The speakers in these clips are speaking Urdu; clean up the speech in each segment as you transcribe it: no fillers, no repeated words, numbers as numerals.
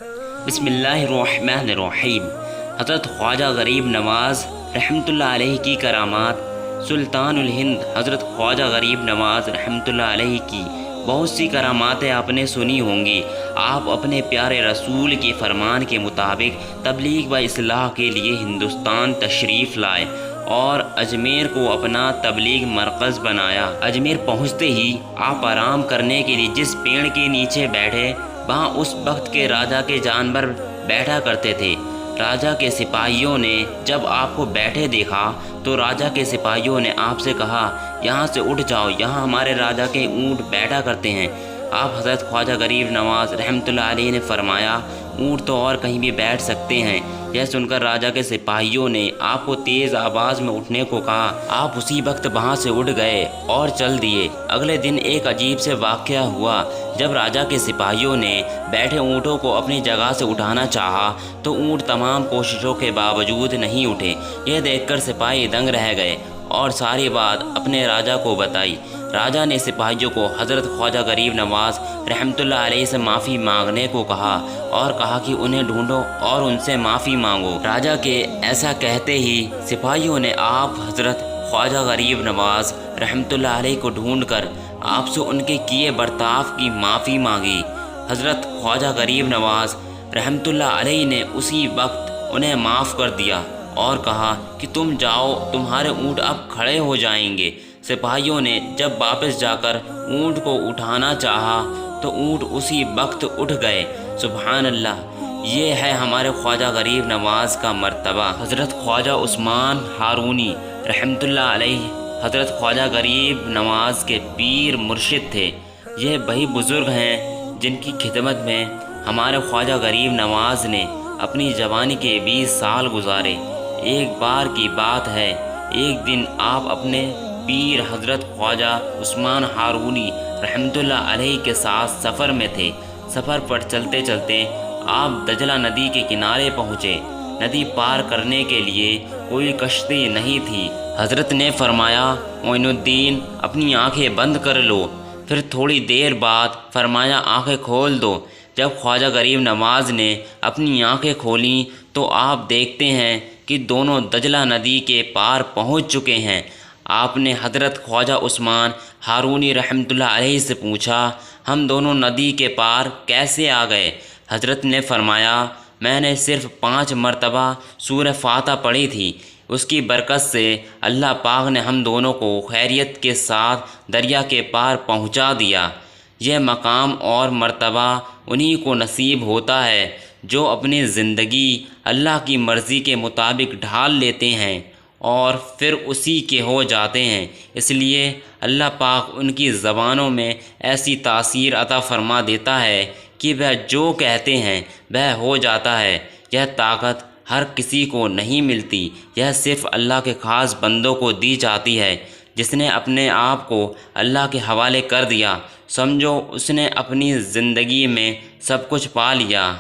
بسم اللہ الرحمن الرحیم۔ حضرت خواجہ غریب نواز رحمۃ اللہ علیہ کی کرامات۔ سلطان الہند حضرت خواجہ غریب نواز رحمۃ اللہ علیہ کی بہت سی کراماتیں آپ نے سنی ہوں گی۔ آپ اپنے پیارے رسول کے فرمان کے مطابق تبلیغ و اصلاح کے لیے ہندوستان تشریف لائے اور اجمیر کو اپنا تبلیغ مرکز بنایا۔ اجمیر پہنچتے ہی آپ آرام کرنے کے لیے جس پیڑ کے نیچے بیٹھے، وہاں اس وقت کے راجا کے جانور بیٹھا کرتے تھے۔ راجا کے سپاہیوں نے جب آپ کو بیٹھے دیکھا تو راجا کے سپاہیوں نے آپ سے کہا، یہاں سے اٹھ جاؤ، یہاں ہمارے راجا کے اونٹ بیٹھا کرتے ہیں۔ آپ حضرت خواجہ غریب نواز رحمۃ اللہ علیہ نے فرمایا، اونٹ تو اور کہیں بھی بیٹھ سکتے ہیں۔ یہ سن کر راجا کے سپاہیوں نے آپ کو تیز آواز میں اٹھنے کو کہا۔ آپ اسی وقت وہاں سے اٹھ گئے اور چل دیے۔ اگلے دن ایک عجیب سے واقعہ ہوا۔ جب راجا کے سپاہیوں نے بیٹھے اونٹوں کو اپنی جگہ سے اٹھانا چاہا تو اونٹ تمام کوششوں کے باوجود نہیں اٹھے۔ یہ دیکھ کر سپاہی دنگ رہ گئے اور ساری بات اپنے راجا کو بتائی۔ راجا نے سپاہیوں کو حضرت خواجہ غریب نواز رحمۃ اللہ علیہ سے معافی مانگنے کو کہا اور کہا کہ انہیں ڈھونڈو اور ان سے معافی مانگو۔ راجا کے ایسا کہتے ہی سپاہیوں نے آپ حضرت خواجہ غریب نواز رحمۃ اللہ علیہ کو ڈھونڈ کر آپ سے ان کے کیے برتاؤ کی معافی مانگی۔ حضرت خواجہ غریب نواز رحمۃ اللہ علیہ نے اسی وقت انہیں معاف کر دیا اور کہا کہ تم جاؤ، تمہارے اونٹ اب کھڑے ہو جائیں گے۔ سپاہیوں نے جب واپس جا کر اونٹ کو اٹھانا چاہا تو اونٹ اسی وقت اٹھ گئے۔ سبحان اللہ، یہ ہے ہمارے خواجہ غریب نواز کا مرتبہ۔ حضرت خواجہ عثمان ہارونی رحمۃ اللہ علیہ حضرت خواجہ غریب نواز کے پیر مرشد تھے۔ یہ وہی بزرگ ہیں جن کی خدمت میں ہمارے خواجہ غریب نواز نے اپنی جوانی کے 20 سال گزارے۔ ایک بار کی بات ہے، ایک دن آپ اپنے پیر حضرت خواجہ عثمان ہارونی رحمۃ اللہ علیہ کے ساتھ سفر میں تھے۔ سفر پر چلتے چلتے آپ دجلہ ندی کے کنارے پہنچے۔ ندی پار کرنے کے لیے کوئی کشتی نہیں تھی۔ حضرت نے فرمایا، معین الدین اپنی آنکھیں بند کر لو۔ پھر تھوڑی دیر بعد فرمایا، آنکھیں کھول دو۔ جب خواجہ غریب نواز نے اپنی آنکھیں کھولیں تو آپ دیکھتے ہیں کہ دونوں دجلہ ندی کے پار پہنچ چکے ہیں۔ آپ نے حضرت خواجہ عثمان ہارونی رحمۃ اللہ علیہ سے پوچھا، ہم دونوں ندی کے پار کیسے آ گئے؟ حضرت نے فرمایا، میں نے صرف 5 مرتبہ سورہ فاتحہ پڑھی تھی، اس کی برکت سے اللہ پاک نے ہم دونوں کو خیریت کے ساتھ دریا کے پار پہنچا دیا۔ یہ مقام اور مرتبہ انہی کو نصیب ہوتا ہے جو اپنی زندگی اللہ کی مرضی کے مطابق ڈھال لیتے ہیں اور پھر اسی کے ہو جاتے ہیں۔ اس لیے اللہ پاک ان کی زبانوں میں ایسی تاثیر عطا فرما دیتا ہے کہ وہ جو کہتے ہیں وہ ہو جاتا ہے۔ یہ طاقت ہر کسی کو نہیں ملتی، یہ صرف اللہ کے خاص بندوں کو دی جاتی ہے۔ جس نے اپنے آپ کو اللہ کے حوالے کر دیا، سمجھو اس نے اپنی زندگی میں سب کچھ پا لیا۔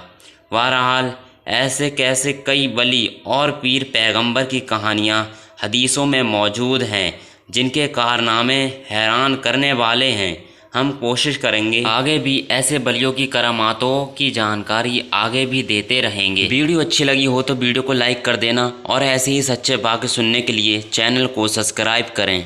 بہرحال ایسے کیسے کئی ولی اور پیر پیغمبر کی کہانیاں حدیثوں میں موجود ہیں جن کے کارنامے حیران کرنے والے ہیں۔ ہم کوشش کریں گے آگے بھی ایسے ولیوں کی کراماتوں کی جانکاری آگے بھی دیتے رہیں گے۔ ویڈیو اچھی لگی ہو تو ویڈیو کو لائک کر دینا اور ایسے ہی سچے واقعے سننے کے لیے چینل کو سبسکرائب کریں۔